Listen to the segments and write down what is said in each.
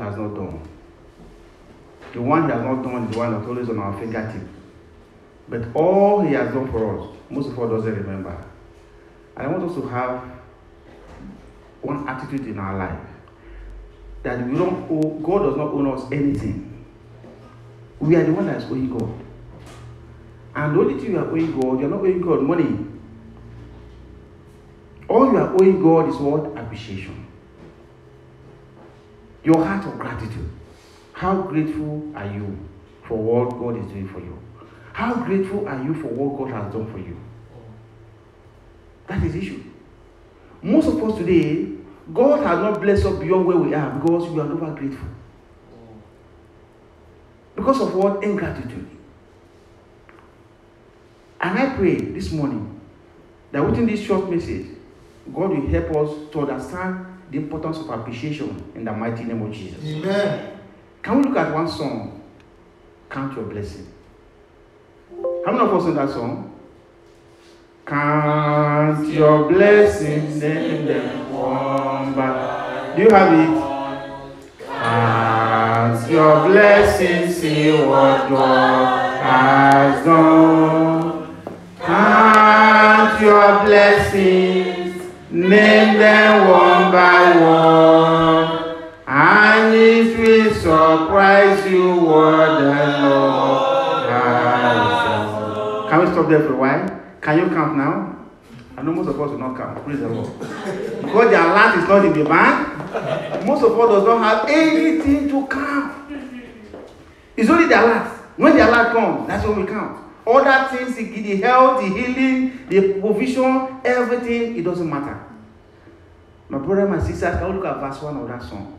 has not done. The one he has not done is the one that's always on our fingertip. But all he has done for us, most of us doesn't remember. And I want us to have one attitude in our life, that we don't owe, God does not owe us anything. We are the one that is owing God. And the only thing you are owing God, you are not owing God money. All you are owing God is what? Appreciation. Your heart of gratitude. How grateful are you for what God is doing for you? How grateful are you for what God has done for you? That is the issue. Most of us today, God has not blessed us beyond where we are because we are never grateful. Because of what? Ingratitude. And I pray this morning that within this short message, God will help us to understand the importance of appreciation in the mighty name of Jesus. Amen. Can we look at one song? Count your blessing. How many of us know that song? Count your blessings, name them one by. Do you have it? Count your blessings, see what God has done. Count your blessings, name them one by one, and it will surprise you what the Lord has done. Can we stop there for a while? Can you count now? I know most of us will not count. Praise the Lord. Because the alert is not in the bank, most of us does not have anything to count. It's only the alert. When the alert comes, that's when we count. Other things, the health, the healing, the provision, everything, it doesn't matter. My brother, my sisters, can we look at verse 1 of that song?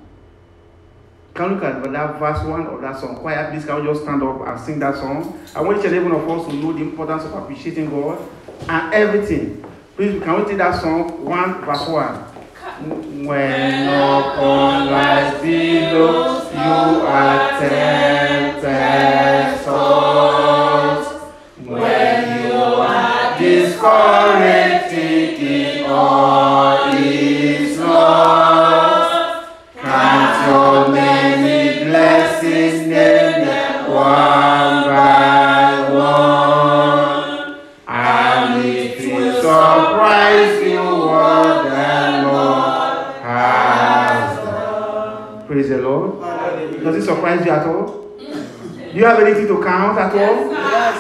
Can we look at that verse 1 of that song? Quiet, please, can we just stand up and sing that song? I want each and every one of us to know the importance of appreciating God and everything. Please, can we take that song, 1 verse 1? When upon life's billows you are tempted souls, when you are discouraged, thinking all is lost, count your many blessings, name them one by one, and it will surprise you what the Lord has done. Praise the Lord. Does it surprise you at all? Do you have anything to count at all? Yes.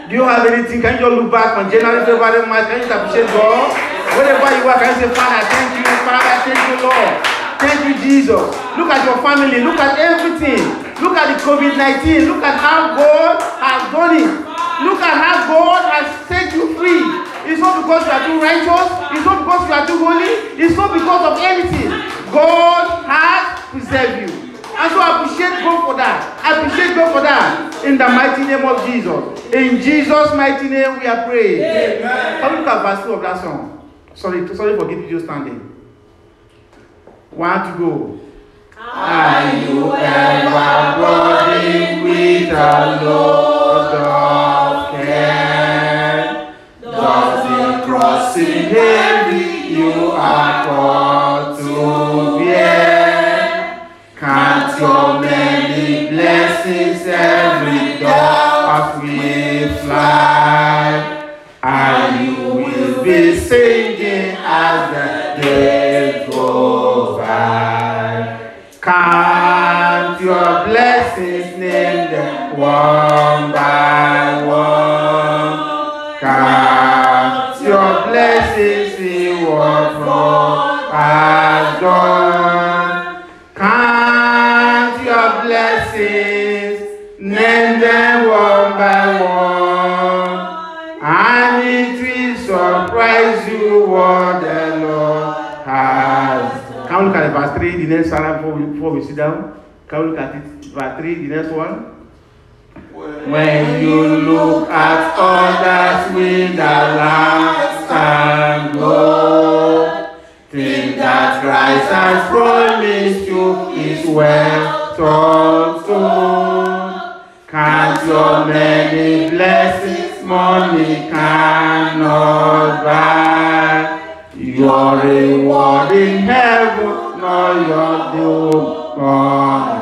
Do you have anything? Can you just look back on January, February, March? Can you just appreciate God? Wherever you are, can you say, Father, thank you, Father, thank you, Lord. Thank you, Jesus. Look at your family. Look at everything. Look at the COVID-19. Look at how God has done it. Look at how God has set you free. It's not because you are too righteous. It's not because you are too holy. It's not because of anything. God has preserved you. And so I appreciate God for that. I appreciate God for that. In the mighty name of Jesus. In Jesus' mighty name we are praying. Amen. Can we look at verse 2 of that song? Sorry for keeping you standing. 1 to go. Are you ever burdened with a load of care? Does the cross seem heavy you are called to bear? Count your many blessings, every dove will fly, and you will be singing as the days go by. Count your blessings, name them one by one. Count your blessings, see what God has done. Count your blessings, name them one by one, and it will surprise you what the Lord has done. Can we look at verse 3, the next one, before we sit down? Can we look at it? Verse 3, the next one. When you look at others with the lamps and gold, think that Christ has promised you his wealth untold. Count your many blessings, money cannot buy. Your reward in heaven, nor your doom on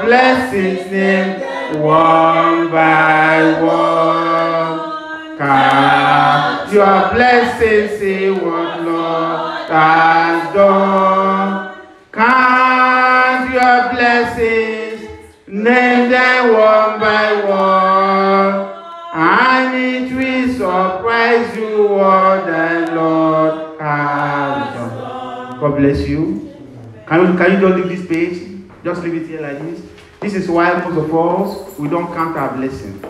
blessings named one by one. Count your blessings, see what Lord has done. Count your blessings, name them one by one, and it will surprise you what the Lord has done. God bless you. Can you just leave this page? Just leave it here like this. This is why most of us, we don't count our blessing.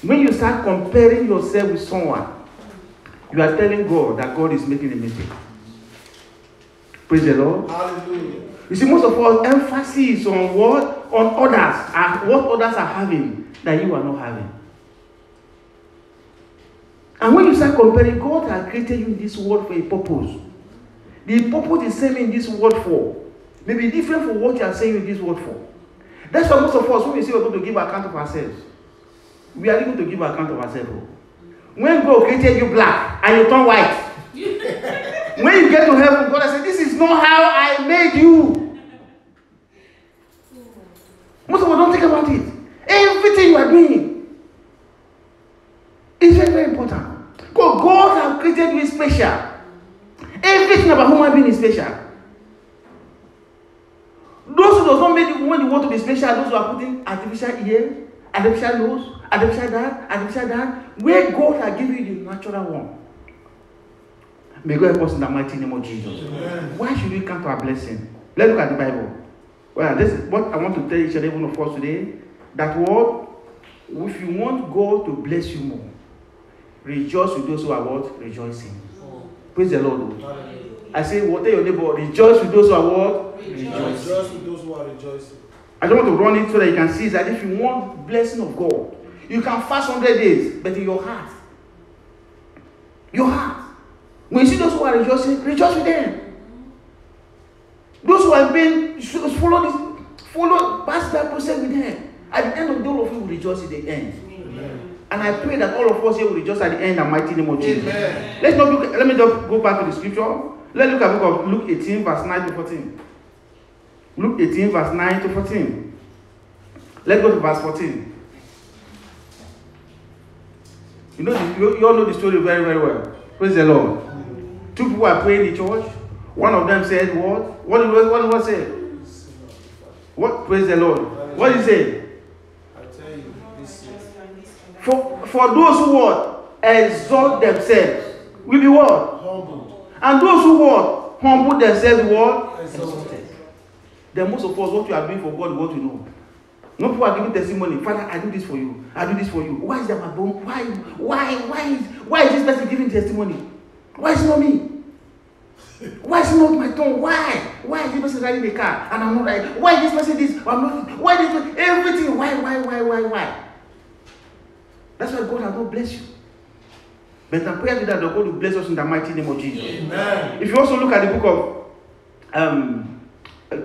When you start comparing yourself with someone, you are telling God that God is making a mistake. Praise the Lord. Hallelujah. You see, most of us emphasis on what? On others, and what others are having that you are not having. And when you start comparing, God has created you in this world for a purpose. The purpose is same in this world for. May be different from what you are saying in this world for. That's why most of us, when we say we're going to give account of ourselves, we are going to give account of ourselves. When God created you black and you turn white, when you get to heaven, God has said, this is not how I made you. Most of us don't think about it. Everything you are doing is very, very important. Because God has created you special. Everything about human being is special. Those who does not make it when you want to be special, those who are putting artificial ear, artificial nose, artificial that, where God has given you the natural one. May God help us in the mighty name of Jesus. Amen. Why should we count our blessing? Let's look at the Bible. Well, this is what I want to tell each and every one of us today. That what? If you want God to bless you more, rejoice with those who are what? Rejoicing. Praise the Lord. I say, what tell your neighbor, rejoice with those who are what? Rejoice with those who are rejoicing. I don't want to run it so that you can see that if you want blessing of God, you can fast 100 days, but in your heart. When you see those who are rejoicing, rejoice with them. Those who have been, pass that process with them. At the end of the day, all of you will rejoice at the end. Amen. And I pray that all of us here will rejoice at the end in the mighty name of Jesus. Amen. Let me just go back to the scripture. Let's look at the book of Luke 18, verse 9 to 14. Luke 18, verse 9 to 14. Let's go to verse 14. You all know the story very, very well. Praise the Lord. Two people are praying in church. One of them said, what? What did he say? What? Praise the Lord. What did he say? I tell you, this is For those who what? Exalt themselves will be what? humbled. And those who what? Humble themselves what? Exalted. Then most of us, what you are doing for God, what you know. No people are giving testimony. Father, I do this for you. I do this for you. Why is that my bone? Why is this person giving testimony? Why is it not me? Why is it not my tongue? Why is this person riding the car and I'm not riding? Why is this person this? I'm not. Why this person? Everything. Why? That's why God has not blessed you. But I pray that God will bless us in the mighty name of Jesus. Amen. If you also look at the book of we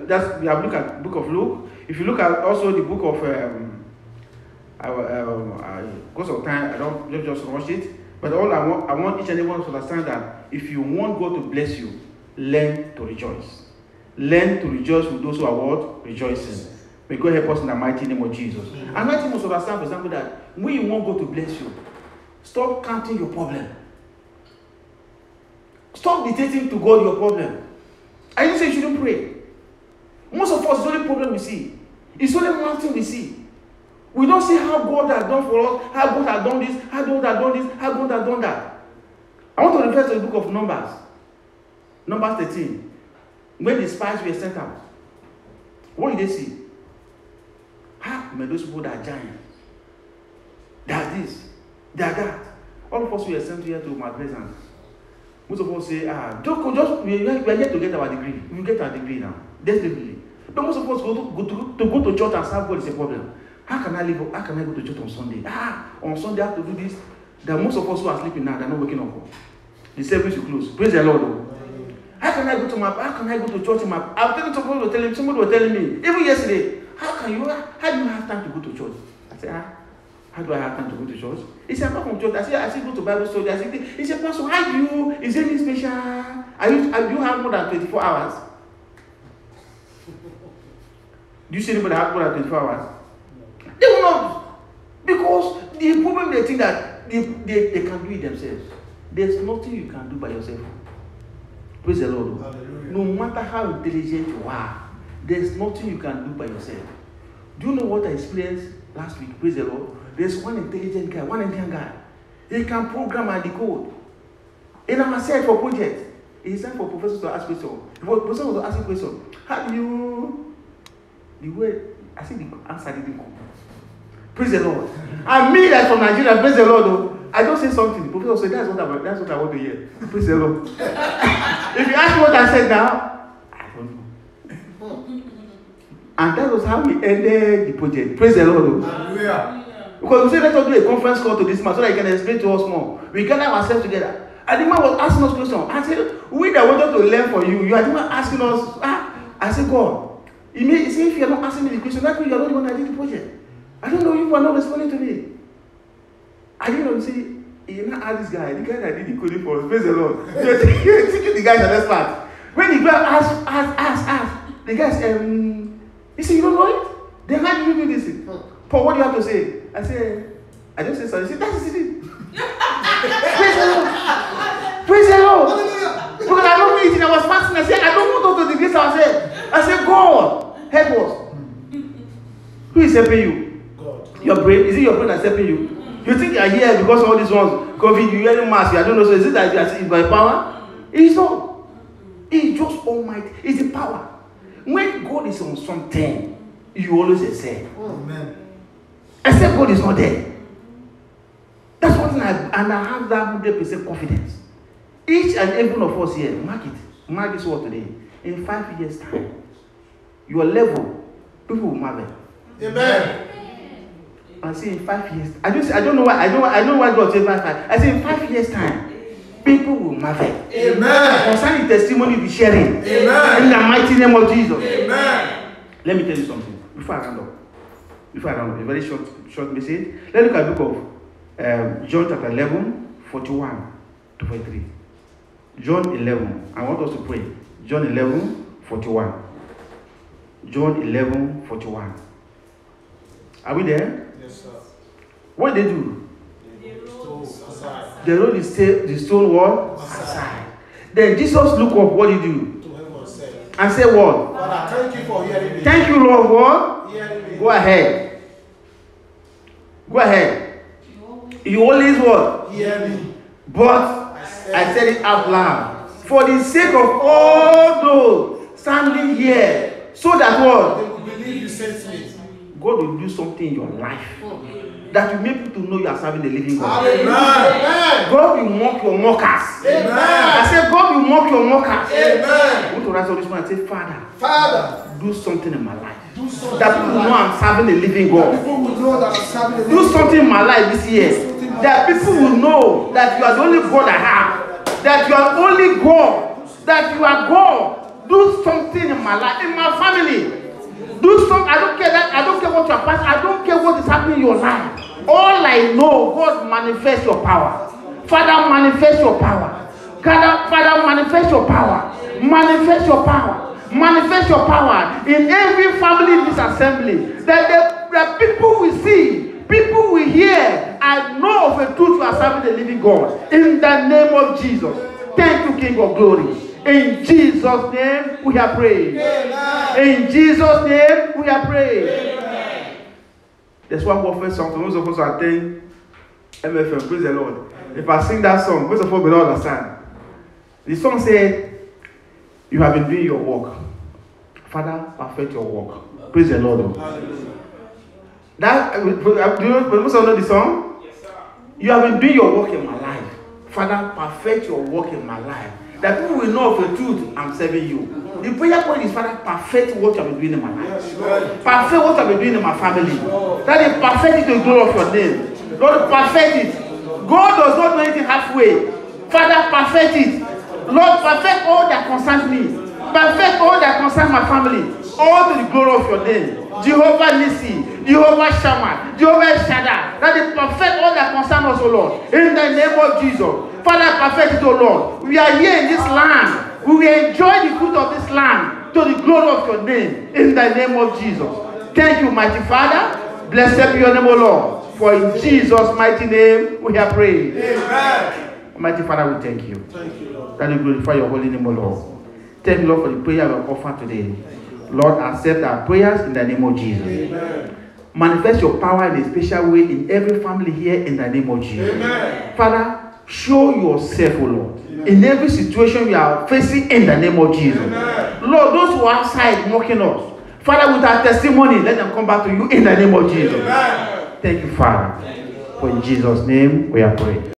have looked at the book of Luke. If you look at also the book of because of time, I don't just rush it. But all I want each and every one to understand that if you want God to bless you, learn to rejoice. Learn to rejoice with those who are what? Rejoicing. May God help us in the mighty name of Jesus. And I think must understand, for example, that when you want God to bless you, stop counting your problem. Stop dictating to God your problem. I didn't say you shouldn't pray. Most of us, it's the only problem we see. It's the only one thing we see. We don't see how God has done for us, how God has done this, how God has done this, how God has done that. I want to refer to the book of Numbers. Numbers 13. When the spies were sent out, what did they see? May those people that are giants. They are this. They are that. All of us were sent here to my presence. Most of us say, we are here to get our degree. We will get our degree now. Definitely. But most of us go to church and serve God is a problem. How can I go to church on Sunday? On Sunday I have to do this. There are most of us who are sleeping now, they're not waking up. The service will close. Praise the Lord. How can I go to church in my I'm telling somebody was telling me, even yesterday, how do you have time to go to church? I said, how do I have time to go to church? He said, I'm not from church. I said, go to Bible study. He said, Pastor, is there anything special? Do you have more than 24 hours? Do you see anybody have more than 24 hours? They will not. Because the problem, they think that they can do it themselves. There's nothing you can do by yourself. Praise the Lord. Hallelujah. No matter how intelligent you are, there's nothing you can do by yourself. Do you know what I experienced last week? Praise the Lord. There's one intelligent guy, one Indian guy. He can program and decode. And I'm set for project. It's time for professors to ask questions. The professor was asking questions. How do you? The way I think the answer didn't come. Praise the Lord. And me, that's from Nigeria. Praise the Lord. Though, I don't say something. The professor said, that's what I want to hear. Praise the Lord. If you ask me what I said now, I don't know. And that was how we ended the project. Praise the Lord. Hallelujah. Because we said, let us do a conference call to this man so that he can explain to us more. We gather ourselves together. And the man was asking us questions. I said, we that wanted to learn from you, you are the one asking us. I said, God. He said, if you are not asking me the question, that means you are not the one that did the project. I don't know if you are not responding to me. I didn't know, see, you know, ask this guy, the guy that did the coding for us, praise the Lord. You're thinking the guy is an expert. When the guy ask, the guy said, he said, you don't know it? Then how do you do this thing? Paul, what do you have to say? I said, I just said sorry. He said, that's it. Praise the Lord. Praise the Lord. Because I don't know it. I was fasting. I said, I don't want to do this. I said, God, help us. Who is helping you? God. Your brain. Is it your brain that's helping you? You think you are here because of all these ones, COVID, you hearing mass, I don't know. So is it that you are saying by power? It's not. It's just almighty. It's the power. When God is on something, you always excel. Amen. Except God is not there. That's one thing and I have that 100% confidence. Each and every one of us here, mark it. Mark this word today. In 5 years' time, your level, people will marvel. Amen. I say in 5 years. I don't know why. I know why God said 5. I say in 5 years' time, people will marvel. Amen. Concerning testimony, be sharing. Amen. In the mighty name of Jesus. Amen. Let me tell you something before I round up. A very short message. Let's look at the book of John chapter 11, 41 to 43. John 11. I want us to pray. John 11, 41. John 11, 41. Are we there? Yes, sir. What did they do? Aside. They rolled the stone wall aside. Then Jesus looked up. What did he do? To heaven and said, And said what? Father, thank you for hearing me. Thank you, Lord. What? Hearing me. Go ahead. Go ahead. You always what? Hear me. But I said it out loud. For the sake of all those standing here, so that They what? will believe you sent me. God will do something in your life that will make people to know you are serving the living God. Amen. God will mock your mockers. Amen. I said, God will mock your mockers. Amen. I want to rise on this one and say, Father, Father, do something in my life. do something. That people will know I'm serving the living God. People will know that I'm serving the Do something in my life this year. That people will know that you are the only God I have. That you are only God. That you are God. Do something in my life, in my family. Do something. I don't care what you are passing. I don't care what is happening in your life. All I know, God manifest your power. Father, manifest your power. Father, manifest your power. Manifest your power. Manifest your power in every family in this assembly. That the people will see, people will hear, and know of a truth you are serving the living God. In the name of Jesus. Thank you, King of Glory. In Jesus' name we are praying. In Jesus' name we are praying. There's one warfare song. We're supposed to attend MFM. Praise the Lord. If I sing that song, most of us will not understand. The song said, you have been doing your work. Father, perfect your work. Praise the Lord. That, do you most of know the song? Yes, sir. You have been doing your work in my life. Father, perfect your work in my life. That people will know of the truth I'm serving you. The prayer point is, Father, perfect what you have been doing in my life. Perfect what you have been doing in my family. That is perfect it to the glory of your name. Lord, perfect it. God does not do anything halfway. Father, perfect it. Lord, perfect all that concerns me. Perfect all that concerns my family. All to the glory of your name. Jehovah Nissi, Jehovah Shammah, Jehovah Shaddai. That is perfect all that concerns us, O Lord. In the name of Jesus. Father, perfect it, O Lord. We are here in this land. We will enjoy the fruit of this land. to the glory of your name, in the name of Jesus. Thank you, mighty Father. Blessed be your name, O Lord. For in Jesus' mighty name we have prayed. Amen. Mighty Father, we thank you. Thank you, Lord. That you glorify your holy name, O Lord. Thank you, Lord, for the prayer we have offered today. Lord, accept our prayers in the name of Jesus. Amen. Manifest your power in a special way in every family here in the name of Jesus. Amen. Father, show yourself, O Lord, Amen. in every situation we are facing in the name of Jesus. Amen. Lord, those who are outside mocking us, Father, with our testimony, let them come back to you in the name of Jesus. Amen. Thank you, Father. For in Jesus' name we are praying.